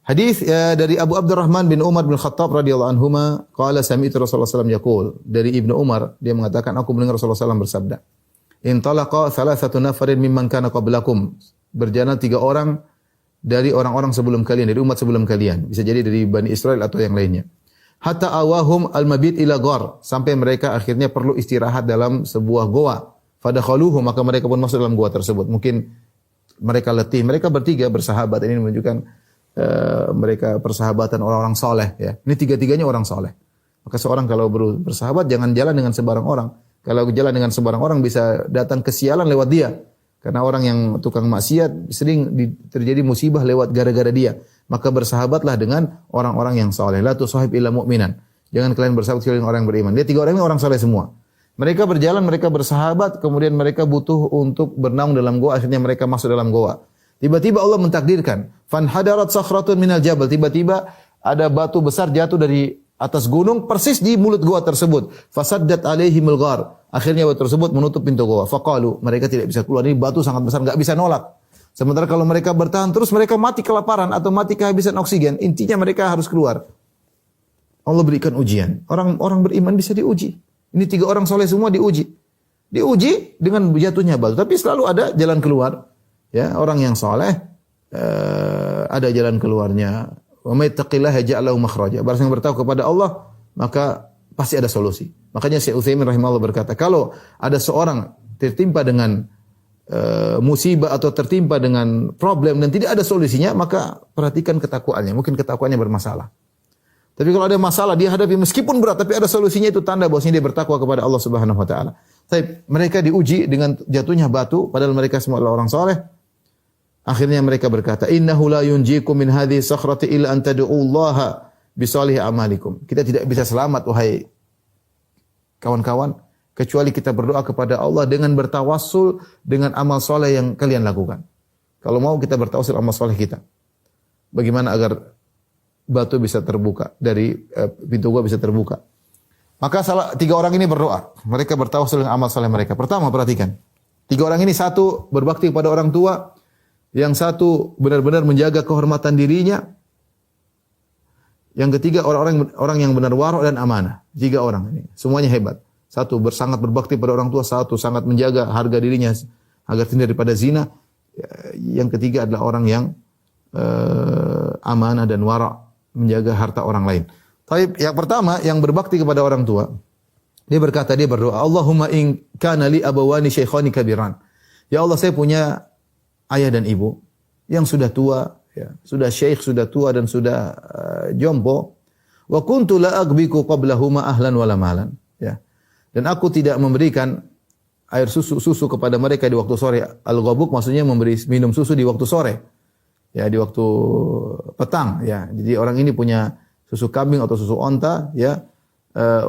Hadis dari Abu Abdurrahman bin Umar bin Khattab radhiyallahu anhuma qala sami'tu Rasulullah sallallahu alaihi wasallam yaqul. Dari Ibnu Umar dia mengatakan aku mendengar Rasulullah sallallahu alaihi wasallam bersabda. Intalaqa thalathatu nafarin mimman kana qablakum. Berjalan 3 orang dari orang-orang sebelum kalian, dari umat sebelum kalian. Bisa jadi dari Bani Israel atau yang lainnya. Hatta awahum al-mabit ila ghar, sampai mereka akhirnya perlu istirahat dalam sebuah goa. Fadakhaluhu, maka mereka pun masuk dalam goa tersebut. Mungkin mereka letih, mereka bertiga bersahabat. Ini menunjukkan mereka persahabatan orang-orang soleh. Ya. Ini 3-3-nya orang soleh. Maka seorang kalau bersahabat jangan jalan dengan sembarang orang. Kalau jalan dengan sembarang orang bisa datang kesialan lewat dia. Karena orang yang tukang maksiat sering terjadi musibah lewat gara-gara dia. Maka bersahabatlah dengan orang-orang yang soleh. La tusahib illa mu'minan. Jangan kalian bersahabat kecuali orang beriman. Dia 3 orang ini orang soleh semua. Mereka berjalan, mereka bersahabat, kemudian mereka butuh untuk bernaung dalam goa. Akhirnya mereka masuk dalam goa. Tiba-tiba Allah mentakdirkan, fanhadarat sakhratun minal jabal. Tiba-tiba ada batu besar jatuh dari atas gunung persis di mulut goa tersebut. Fasaddat alaihimul ghar. Akhirnya batu tersebut menutup pintu goa. Faqalu, mereka tidak bisa keluar. Ini batu sangat besar, enggak bisa nolak. Sementara kalau mereka bertahan terus mereka mati kelaparan atau mati kehabisan oksigen. Intinya mereka harus keluar. Allah berikan ujian. Orang beriman bisa diuji. Ini 3 orang soleh semua diuji. Diuji dengan jatuhnya batu, tapi selalu ada jalan keluar. Ya, orang yang saleh ada jalan keluarnya. Wa may yattaqillaha yaj'al lahu makhraja. Barang yang bertakwa kepada Allah, maka pasti ada solusi. Makanya Syekh Utsaimin rahimahullah berkata, kalau ada seorang tertimpa dengan musibah atau tertimpa dengan problem dan tidak ada solusinya, maka perhatikan ketakwaannya. Mungkin ketakwaannya bermasalah. Tapi kalau ada masalah dia hadapi meskipun berat tapi ada solusinya, itu tanda bahwasanya dia bertakwa kepada Allah Subhanahu wa taala. Tapi mereka diuji dengan jatuhnya batu padahal mereka semua adalah orang saleh. Akhirnya mereka berkata, "Innahu la yunjikum min hadhihi sakhrati illa an tad'ullaha bi salihi amalikum." Kita tidak bisa selamat wahai kawan-kawan kecuali kita berdoa kepada Allah dengan bertawassul dengan amal soleh yang kalian lakukan. Kalau mau kita bertawassul amal soleh kita. Bagaimana agar batu bisa terbuka dari pintu gua bisa terbuka? Maka 3 orang ini berdoa. Mereka bertawassul dengan amal soleh mereka. Pertama, perhatikan. 3 orang ini, satu berbakti kepada orang tua, yang satu benar-benar menjaga kehormatan dirinya, yang ketiga orang yang benar wara' dan amanah. 3 orang ini semuanya hebat. Satu sangat berbakti pada orang tua, satu sangat menjaga harga dirinya agar tidak daripada zina. Yang ketiga adalah orang yang amanah dan wara', menjaga harta orang lain. Tapi yang pertama yang berbakti kepada orang tua, dia berdoa, Allahumma in kana li abawani shaykhani kabiran. Ya Allah, saya punya ayah dan ibu yang sudah tua, ya, sudah syekh, sudah tua dan sudah jompo. Wa kuntu la aghbiku qablahuma ahlan wala malan, ya. Dan aku tidak memberikan air susu kepada mereka di waktu sore. Al-ghabuk maksudnya memberi minum susu di waktu sore. Ya, di waktu petang, ya. Jadi orang ini punya susu kambing atau susu onta, ya,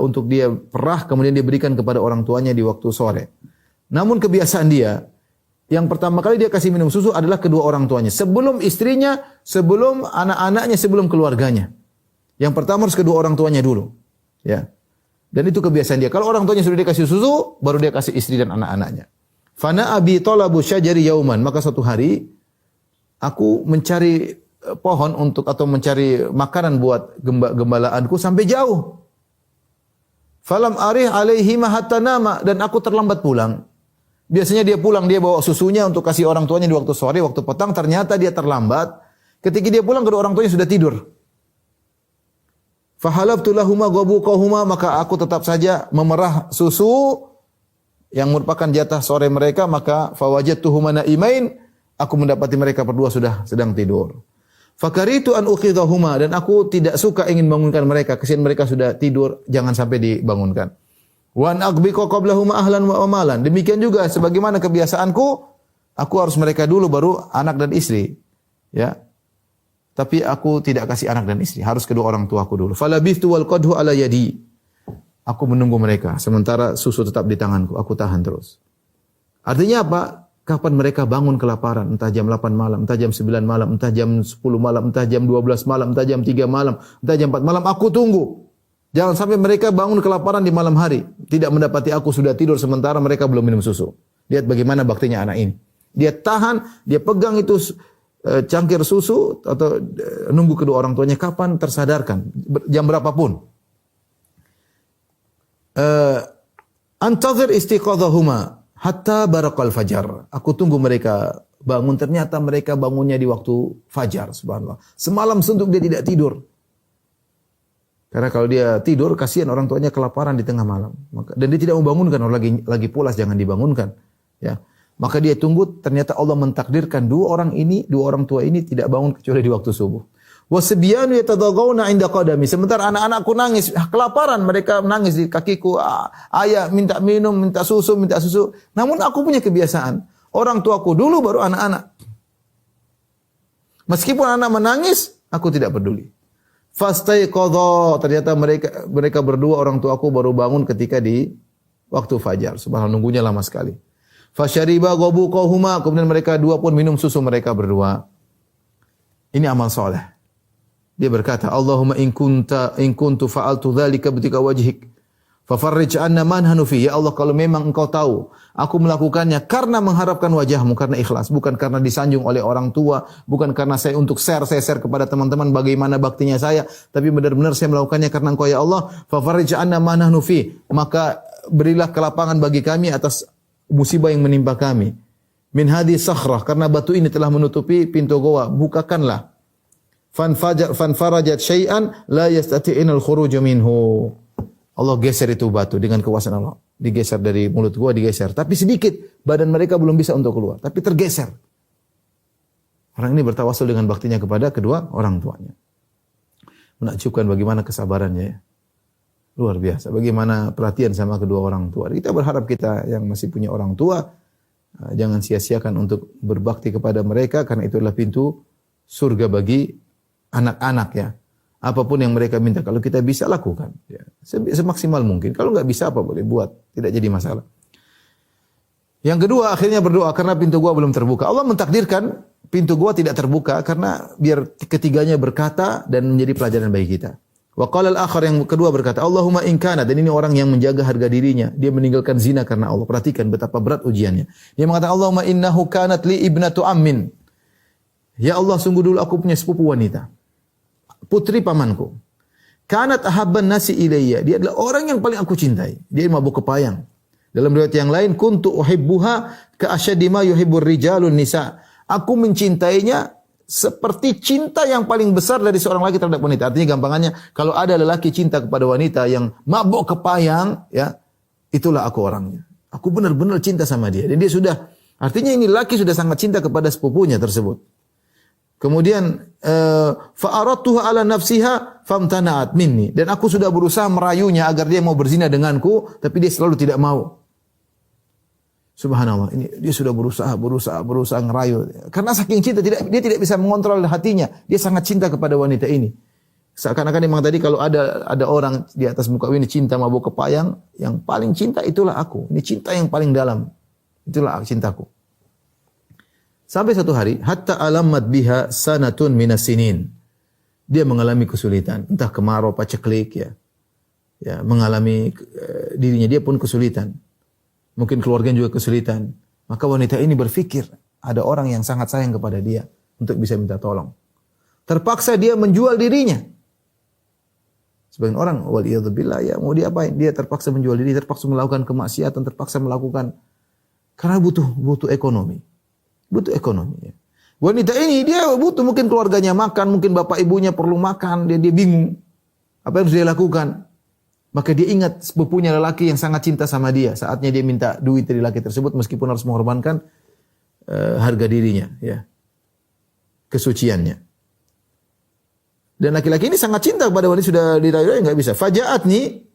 untuk dia perah kemudian dia berikan kepada orang tuanya di waktu sore. Namun kebiasaan dia, yang pertama kali dia kasih minum susu adalah kedua orang tuanya. Sebelum istrinya, sebelum anak-anaknya, sebelum keluarganya. Yang pertama harus kedua orang tuanya dulu. Ya. Dan itu kebiasaan dia. Kalau orang tuanya sudah dikasih susu, baru dia kasih istri dan anak-anaknya. Fana abi talabu syajari yauman. Maka suatu hari, aku mencari pohon atau mencari makanan buat gembalaanku sampai jauh. Falam arih alaihi hatta nama. Dan aku terlambat pulang. Biasanya dia pulang, dia bawa susunya untuk kasih orang tuanya di waktu sore, waktu petang. Ternyata dia terlambat. Ketika dia pulang, kedua orang tuanya sudah tidur. Fahalaftu lahuma ghabuqahuma, maka aku tetap saja memerah susu yang merupakan jatah sore mereka. Maka fawajadtuhuma naimain, aku mendapati mereka berdua sudah sedang tidur. Fakaritu an uqidhahuma, dan aku tidak suka ingin bangunkan mereka. Kesian mereka sudah tidur, jangan sampai dibangunkan. Wa an aghbiqa qablahuma ahlan wa malan. Demikian juga sebagaimana kebiasaanku, aku harus mereka dulu baru anak dan istri. Ya. Tapi aku tidak kasih anak dan istri, harus kedua orang tuaku dulu. Falabithtu wal qadhu ala yadi. Aku menunggu mereka sementara susu tetap di tanganku, aku tahan terus. Artinya apa? Kapan mereka bangun kelaparan, entah jam 8 malam, entah jam 9 malam, entah jam 10 malam, entah jam 12 malam, entah jam 3 malam, entah jam 4 malam, aku tunggu. Jangan sampai mereka bangun kelaparan di malam hari. Tidak mendapati aku sudah tidur sementara mereka belum minum susu. Lihat bagaimana baktinya anak ini. Dia tahan, dia pegang itu cangkir susu atau nunggu kedua orang tuanya kapan tersadarkan, jam berapapun. Antazir istiqadhahuma hatta barakal fajar. Aku tunggu mereka bangun, ternyata mereka bangunnya di waktu fajar, subhanallah. Semalam suntuk dia tidak tidur. Karena kalau dia tidur, kasihan orang tuanya kelaparan di tengah malam. Dan dia tidak membangunkan, orang lagi pulas jangan dibangunkan. Ya. Maka dia tunggu, ternyata Allah mentakdirkan dua orang tua ini tidak bangun kecuali di waktu subuh. Wasyabiyanu yatadagawna inda qadami. Sementara anak-anakku nangis, kelaparan, mereka menangis di kakiku. Ayah minta minum, minta susu. Namun aku punya kebiasaan, orang tuaku dulu baru anak-anak. Meskipun anak menangis, aku tidak peduli. Fastaiqadha, ternyata mereka berdua orang tuaku baru bangun ketika di waktu fajar. Subhanallah, nunggunya lama sekali. Fasyariba ghabuqahuma, kemudian mereka dua pun minum susu mereka berdua. Ini amal soleh. Dia berkata, Allahumma in kuntu fa'altu dzalika bitika wajhik fafarrij anna man hanufi. Ya Allah, kalau memang engkau tahu aku melakukannya karena mengharapkan wajahmu, karena ikhlas, bukan karena disanjung oleh orang tua, bukan karena saya untuk saya share kepada teman-teman bagaimana baktinya saya, tapi benar-benar saya melakukannya karena engkau ya Allah, fafarrij anna man hanufi, maka berilah kelapangan bagi kami atas musibah yang menimpa kami. Min hadhi sakhrah, karena batu ini telah menutupi pintu goa, bukakanlah. Fanfarajat syai'an la yastati'inal khuruj minhu. Allah geser itu batu dengan kekuasaan Allah. Digeser dari mulut gua, digeser. Tapi sedikit, badan mereka belum bisa untuk keluar. Tapi tergeser. Orang ini bertawasul dengan baktinya kepada kedua orang tuanya. Menakjubkan bagaimana kesabarannya ya. Luar biasa. Bagaimana perhatian sama kedua orang tua. Kita berharap kita yang masih punya orang tua, jangan sia-siakan untuk berbakti kepada mereka, karena itu adalah pintu surga bagi anak-anak ya. Apapun yang mereka minta, kalau kita bisa lakukan ya. Semaksimal mungkin. Kalau enggak bisa apa boleh buat, tidak jadi masalah. Yang kedua, akhirnya berdoa karena pintu gua belum terbuka. Allah mentakdirkan pintu gua tidak terbuka karena biar ketiganya berkata dan menjadi pelajaran bagi kita. Wa qala al-akhar, yang kedua berkata, Allahumma in kana, dan ini orang yang menjaga harga dirinya, dia meninggalkan zina karena Allah. Perhatikan betapa berat ujiannya. Dia mengatakan, Allahumma innahu kanat li ibnatu ammin. Ya Allah, sungguh dulu aku punya sepupu wanita, putri pamanku. Kanat ahabban nasi ilayya. Dia adalah orang yang paling aku cintai. Dia mabuk kepayang. Dalam riwayat yang lain, kuntu uhibbuha ka asyaddi ma yuhibbur rijalun nisa. Aku mencintainya seperti cinta yang paling besar dari seorang laki terhadap wanita. Artinya gampangannya, kalau ada lelaki cinta kepada wanita yang mabuk kepayang, ya, itulah aku orangnya. Aku benar-benar cinta sama dia. Dan dia sudah, artinya ini laki sudah sangat cinta kepada sepupunya tersebut. Kemudian fa'aradtuha ala nafsiha famtana'at minni, dan aku sudah berusaha merayunya agar dia mau berzina denganku, tapi dia selalu tidak mau. Subhanallah, ini dia sudah berusaha ngerayu. Karena saking cinta dia tidak bisa mengontrol hatinya. Dia sangat cinta kepada wanita ini. Seakan-akan memang tadi kalau ada orang di atas muka ini cinta mabuk kepayang, yang paling cinta itulah aku. Ini cinta yang paling dalam. Itulah cintaku. Sampai satu hari, hatta alammat biha sanatun minas sinin. Dia mengalami kesulitan, entah kemarau, paceklik ya. Ya, mengalami dirinya dia pun kesulitan. Mungkin keluarganya juga kesulitan. Maka wanita ini berpikir, ada orang yang sangat sayang kepada dia untuk bisa minta tolong. Terpaksa dia menjual dirinya. Sebagian orang, waliyadzubillah, ya mau diapain? Dia terpaksa menjual diri, terpaksa melakukan kemaksiatan, terpaksa melakukan karena butuh ekonomi. Butuh ekonomi. Ya. Wanita ini dia butuh, mungkin keluarganya makan, mungkin bapak ibunya perlu makan, dia bingung apa yang harus dia lakukan. Maka dia ingat sepupunya lelaki yang sangat cinta sama dia. Saatnya dia minta duit dari lelaki tersebut meskipun harus mengorbankan harga dirinya, ya, kesuciannya. Dan laki-laki ini sangat cinta kepada wanita, sudah dirayu enggak bisa. Faja'atni,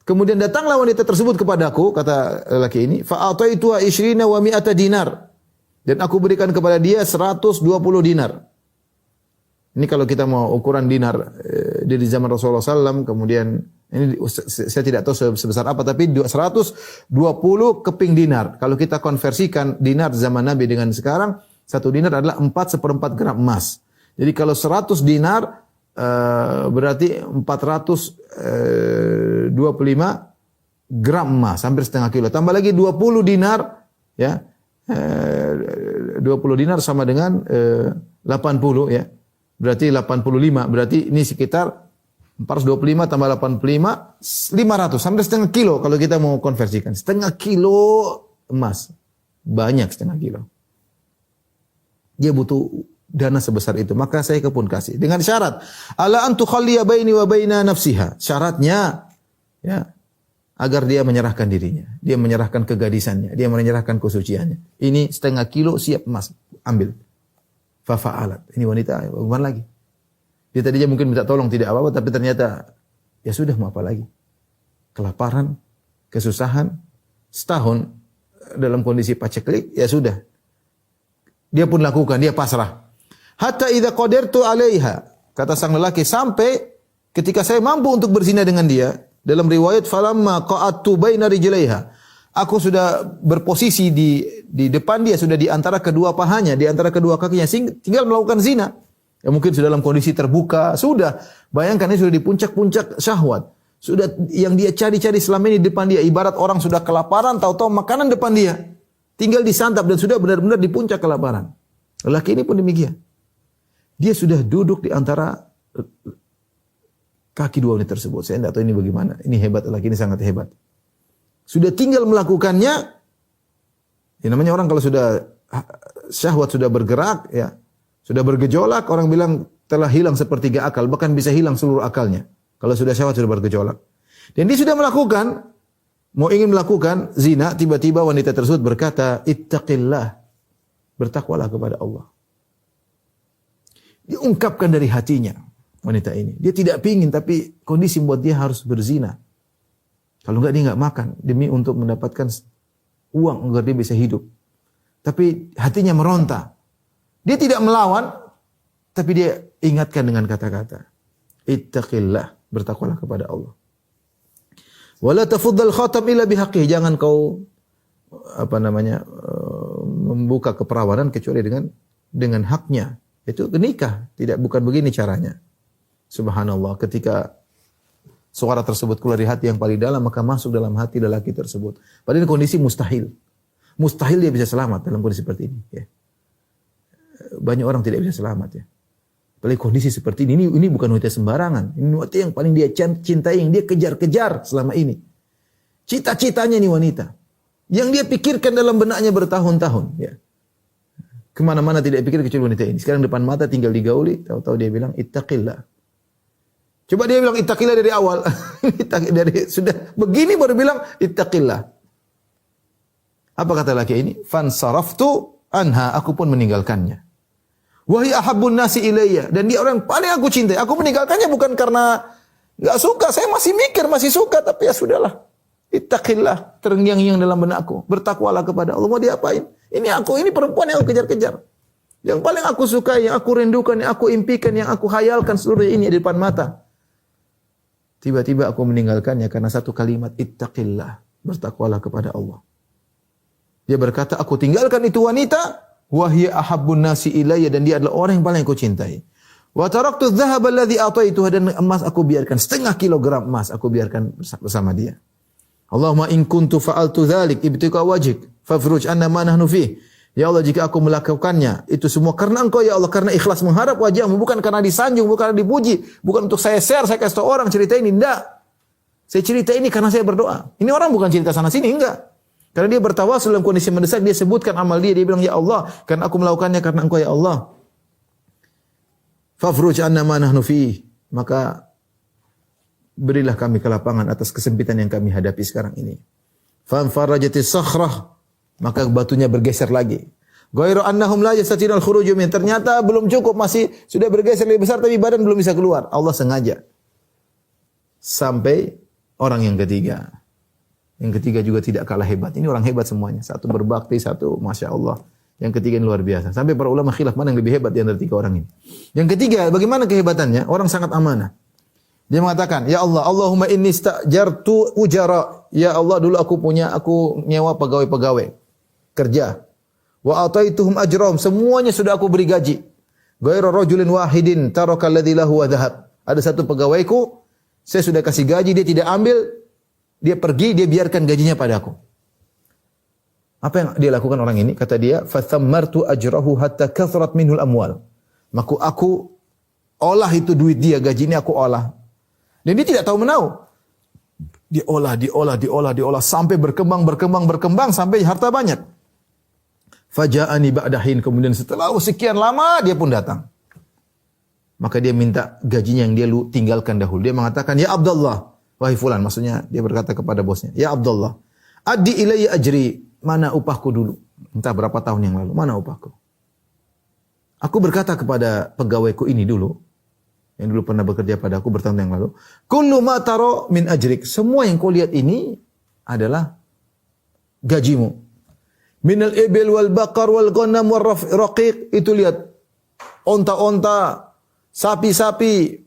kemudian datanglah wanita tersebut kepadaku, kata lelaki ini, fa'ataituha 20 wa 100 dinar. Dan aku berikan kepada dia 120 dinar. Ini kalau kita mau ukuran dinar dari zaman Rasulullah SAW, kemudian ini saya tidak tahu sebesar apa, tapi 120 keping dinar. Kalau kita konversikan dinar zaman Nabi dengan sekarang, satu dinar adalah 4/4 gram emas. Jadi kalau 100 dinar berarti 425 gram emas, hampir setengah kilo. Tambah lagi 20 dinar, ya. 20 dinar sama dengan 80 ya. Berarti 85, berarti ini sekitar 425 tambah 85, 500, sampai setengah kilo kalau kita mau konversikan. Setengah kilo emas. Banyak setengah kilo. Dia butuh dana sebesar itu. Maka saya pun kasih. Dengan syarat. Ala an tukhalliya baini wa baina nafsiha. Syaratnya, ya, agar dia menyerahkan dirinya. Dia menyerahkan kegadisannya. Dia menyerahkan kesuciannya. Ini setengah kilo siap emas. Ambil. Fafa'alat. Ini wanita, bagaimana lagi? Dia tadinya mungkin minta tolong, tidak apa-apa. Tapi ternyata, ya sudah, mau apa lagi? Kelaparan, kesusahan, setahun dalam kondisi paceklik, ya sudah. Dia pun lakukan, dia pasrah. Hatta idza qadartu 'alaiha. Kata sang lelaki, sampai ketika saya mampu untuk berzina dengan dia. Dalam riwayat falamma qa'attu baina rijlaiha. Aku sudah berposisi di depan dia, sudah di antara kedua pahanya, di antara kedua kakinya, tinggal melakukan zina. Ya mungkin sudah dalam kondisi terbuka, sudah. Bayangkan ini sudah di puncak-puncak syahwat. Sudah yang dia cari-cari selama ini di depan dia, ibarat orang sudah kelaparan, tahu-tahu makanan depan dia. Tinggal disantap dan sudah benar-benar di puncak kelaparan. Lelaki ini pun demikian. Dia sudah duduk di antara kaki dua wanita tersebut. Saya tidak tahu ini bagaimana. Ini hebat, lelaki ini sangat hebat. Sudah tinggal melakukannya. Ya namanya orang kalau sudah syahwat sudah bergerak, ya sudah bergejolak, orang bilang telah hilang sepertiga akal, bahkan bisa hilang seluruh akalnya. Kalau sudah syahwat sudah bergejolak. Dan dia sudah melakukan, mau ingin melakukan zina, tiba-tiba wanita tersebut berkata, ittaqillah, bertakwalah kepada Allah. Diungkapkan dari hatinya wanita ini. Dia tidak pingin, tapi kondisi membuat dia harus berzina. Kalau enggak dia enggak makan demi untuk mendapatkan uang agar dia bisa hidup. Tapi hatinya meronta. Dia tidak melawan, tapi dia ingatkan dengan kata-kata, ittaqillah, bertakwalah kepada Allah. Wala tafuddal khatam illa bihaqqih. Jangan kau membuka keperawanan kecuali dengan haknya. Itu nikah, bukan begini caranya. Subhanallah, ketika suara tersebut keluar dari hati yang paling dalam, maka masuk dalam hati lelaki tersebut. Padahal kondisi mustahil. Mustahil dia bisa selamat dalam kondisi seperti ini. Ya. Banyak orang tidak bisa selamat ya. Apalagi kondisi seperti ini bukan wanita sembarangan. Ini wanita yang paling dia cintai, yang dia kejar-kejar selama ini. Cita-citanya ini wanita. Yang dia pikirkan dalam benaknya bertahun-tahun. Ya. Kemana-mana tidak pikir kecuali wanita ini. Sekarang depan mata tinggal digauli, tahu-tahu dia bilang ittaqillah. Coba dia bilang ittaqillah dari awal. Sudah begini baru bilang ittaqillah. Apa kata laki ini? Fansaraftu anha, aku pun meninggalkannya. Wahai ahabbun nasi ilayya, dan dia orang paling aku cintai. Aku meninggalkannya bukan karena enggak suka, saya masih mikir, masih suka, tapi ya sudahlah. Ittaqillah, terngiang-ngiang dalam benakku. Bertakwalah kepada Allah. Mau diapain? Ini perempuan yang aku kejar-kejar. Yang paling aku suka, yang aku rindukan, yang aku impikan, yang aku hayalkan seluruh ini di depan mata. Tiba-tiba aku meninggalkannya karena satu kalimat, ittaqillah, bertakwalah kepada Allah. Dia berkata, aku tinggalkan itu wanita, wahya ahabbun nasi ilayya, dan dia adalah orang yang paling aku cintai. Wa taraktu adh-dhahaba alladhi ataituha, dan emas aku biarkan, setengah kilogram emas aku biarkan bersama dia. Allahumma in kuntu fa'altu dzalik ibtiqa wajhik fafruj anna ma nahnu fih. Ya Allah, jika aku melakukannya itu semua karena Engkau ya Allah, karena ikhlas mengharap wajah-Mu, bukan karena disanjung, bukan karena dipuji, bukan untuk saya share, saya kasih tahu orang cerita ini, enggak. Saya cerita ini karena saya berdoa. Ini orang bukan cerita sana sini, enggak. Karena dia bertawasul dalam kondisi mendesak, dia sebutkan amal dia bilang ya Allah, karena aku melakukannya karena Engkau ya Allah. Fafruj anna ma nahnu fih. Maka berilah kami kelapangan atas kesempitan yang kami hadapi sekarang ini. Fanfarajatis sakhrah, maka batunya bergeser lagi. Ghairu annahum la yastatirul khuruj min, ternyata belum cukup, masih sudah bergeser lebih besar tapi badan belum bisa keluar. Allah sengaja. Sampai orang yang ketiga. Yang ketiga juga tidak kalah hebat. Ini orang hebat semuanya. Satu berbakti, satu Masya Allah. Yang ketiga ini luar biasa. Sampai para ulama khilaf mana yang lebih hebat di antara tiga orang ini. Yang ketiga, bagaimana kehebatannya? Orang sangat amanah. Dia mengatakan, ya Allah, Allahumma inni stajartu ujara. Ya Allah, dulu aku nyewa pegawai-pegawai kerja. Wa ataituhum ajrahum, semuanya sudah aku beri gaji. Ghairu rajulin wahidin taraka alladhi lahu wa dhahab. Ada satu pegawaiku, saya sudah kasih gaji, dia tidak ambil, dia pergi, dia biarkan gajinya padaku. Apa yang dia lakukan orang ini? Kata dia, "Fathammartu ajrahu hatta kathrat minhul amwal." Maka aku olah itu duit dia, gaji ini aku olah. Dan dia tidak tahu menahu. Diolah sampai berkembang sampai harta banyak. Faja'ani ba'dahin, kemudian setelah sekian lama dia pun datang. Maka dia minta gajinya yang dia tinggalkan dahulu. Dia mengatakan, "Ya Abdullah," wahai fulan, maksudnya dia berkata kepada bosnya, "Ya Abdullah, addi ilayya ajri," mana upahku dulu? Entah berapa tahun yang lalu, mana upahku? Aku berkata kepada pegawaiku ini dulu, yang dulu pernah bekerja pada aku bertahun yang lalu, "Kullu ma taro min ajrik." Semua yang kau lihat ini adalah gajimu. Minal ibil wal baqar wal ghanam wal raqiq, itu lihat onta-onta, sapi-sapi,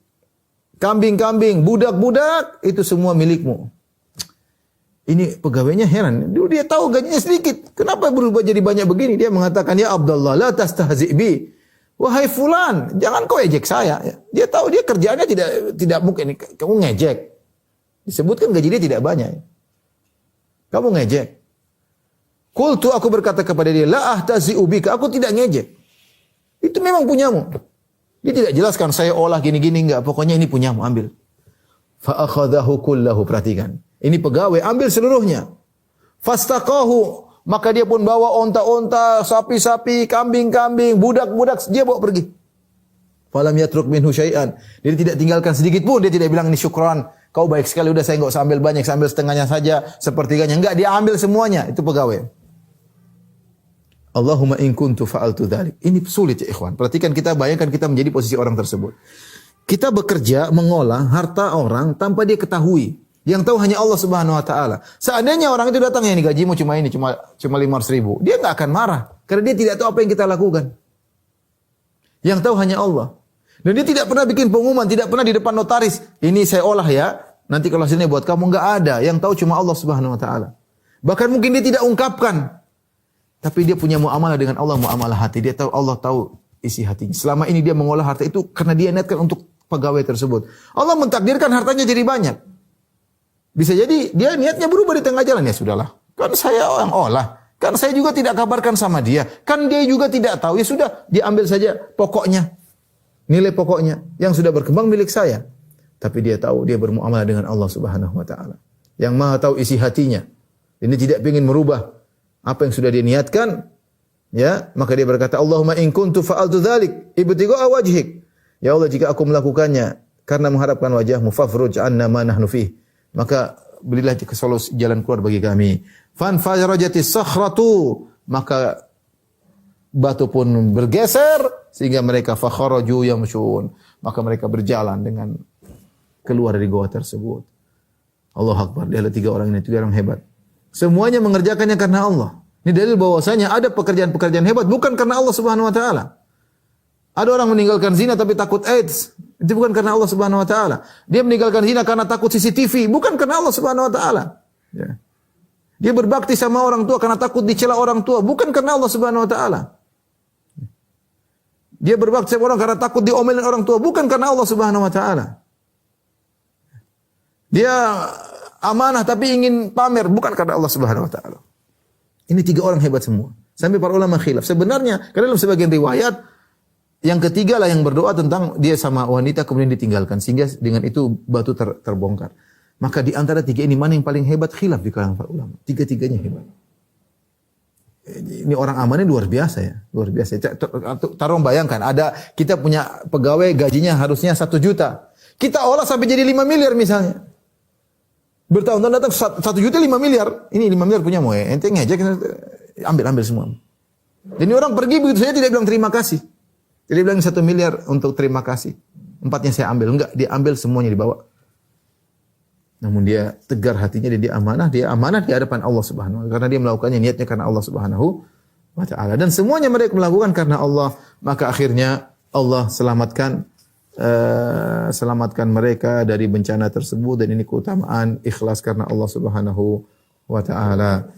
kambing-kambing, budak-budak, itu semua milikmu. Ini pegawainya heran. Dia tahu gajinya sedikit. Kenapa berubah jadi banyak begini? Dia mengatakan, "Ya Abdullah, la tastahzi' bi." Wahai fulan, jangan kau ejek saya. Dia tahu dia kerjaannya tidak mungkin. Kamu ngejek. Disebutkan gaji dia tidak banyak. Kamu ngejek. Qultu, aku berkata kepada dia, "La ahtazi'u bika." Aku tidak ngejek. Itu memang punyamu. Dia tidak jelaskan saya olah gini-gini, enggak. Pokoknya ini punyamu, ambil. Fa akhadhahu kullahu, perhatikan. Ini pegawai, ambil seluruhnya. Fastaqahu, maka dia pun bawa onta-onta, sapi-sapi, kambing-kambing, budak-budak, dia bawa pergi. Falam yatruk minhu syai'an. Dia tidak tinggalkan sedikit pun, dia tidak bilang ini syukran. Kau baik sekali, udah saya enggak usah ambil banyak, saya ambil setengahnya saja, sepertiganya. Enggak, dia ambil semuanya, itu pegawai. Allahumma in kuntu fa'altu dzalik. Ini sulit ya ikhwan. Perhatikan, kita bayangkan kita menjadi posisi orang tersebut. Kita bekerja mengolah harta orang tanpa dia ketahui. Yang tahu hanya Allah Subhanahu wa taala. Seandainya orang itu datang, ya ini gajimu cuma 500.000. Dia enggak akan marah karena dia tidak tahu apa yang kita lakukan. Yang tahu hanya Allah. Dan dia tidak pernah bikin pengumuman, tidak pernah di depan notaris, "Ini saya olah ya, nanti kalau hasilnya buat kamu." Enggak ada. Yang tahu cuma Allah Subhanahu wa taala. Bahkan mungkin dia tidak ungkapkan. Tapi dia punya muamalah dengan Allah, muamalah hati. Dia tahu, Allah tahu isi hatinya. Selama ini dia mengolah harta itu karena dia niatkan untuk pegawai tersebut. Allah mentakdirkan hartanya jadi banyak. Bisa jadi dia niatnya berubah di tengah jalan. Ya sudahlah, kan saya orang olah. Kan saya juga tidak kabarkan sama dia. Kan dia juga tidak tahu. Ya sudah, diambil saja pokoknya. Nilai pokoknya. Yang sudah berkembang milik saya. Tapi dia tahu dia bermuamalah dengan Allah Subhanahu wa taala. Yang Maha tahu isi hatinya. Ini tidak ingin merubah apa yang sudah dia niatkan. Ya, maka dia berkata, "Allahumma in kuntu fa'altu dzalik ibtigha'a wajhik." Ya Allah, jika aku melakukannya karena mengharapkan wajah-Mu, fafruj 'anna ma nahnu fih. Maka berilah solusi jalan keluar bagi kami. Fan fajrajatis sakhratu, maka batu pun bergeser sehingga mereka fakharaju yamshun, maka mereka berjalan dengan keluar dari goa tersebut. Allahu Akbar. Dia ada 3 orang ini, 3 orang hebat. Semuanya mengerjakannya karena Allah. Ini dalil bahwasanya ada pekerjaan-pekerjaan hebat bukan karena Allah Subhanahu wa taala. Ada orang meninggalkan zina tapi takut AIDS. Itu bukan karena Allah Subhanahu wa taala. Dia meninggalkan zina karena takut CCTV, bukan karena Allah Subhanahu wa taala. Ya. Dia berbakti sama orang tua karena takut dicela orang tua, bukan karena Allah Subhanahu wa taala. Dia berbakti sama orang karena takut diomelin orang tua, bukan karena Allah Subhanahu wa taala. Dia amanah tapi ingin pamer, bukan karena Allah Subhanahu wa taala. Ini 3 orang hebat semua. Sampai para ulama khilaf. Sebenarnya, karena dalam sebagian riwayat, yang ketiga lah yang berdoa tentang dia sama wanita kemudian ditinggalkan. Sehingga dengan itu batu terbongkar. Maka di antara 3 ini mana yang paling hebat? Khilaf di kalangan para ulama. 3-tiganya hebat. Ini orang amannya luar biasa ya. Luar biasa. Taruh bayangkan, kita punya pegawai gajinya harusnya 1 juta. Kita olah sampai jadi 5 miliar misalnya. Bertahun-tahun datang 1 juta 5 miliar. Ini 5 miliar punya mau ya. Ente ngejek, ambil semua. Dan ini orang pergi begitu saja tidak bilang terima kasih. Jadi bilang 1 miliar untuk terima kasih. 4-nya saya ambil. Enggak, dia ambil semuanya dibawa. Namun dia tegar hatinya, dia amanah di hadapan Allah Subhanahu wa taala. Karena dia melakukannya niatnya karena Allah Subhanahu wa taala. Dan semuanya mereka melakukan karena Allah. Maka akhirnya Allah selamatkan mereka dari bencana tersebut. Dan ini keutamaan ikhlas karena Allah Subhanahu wa taala.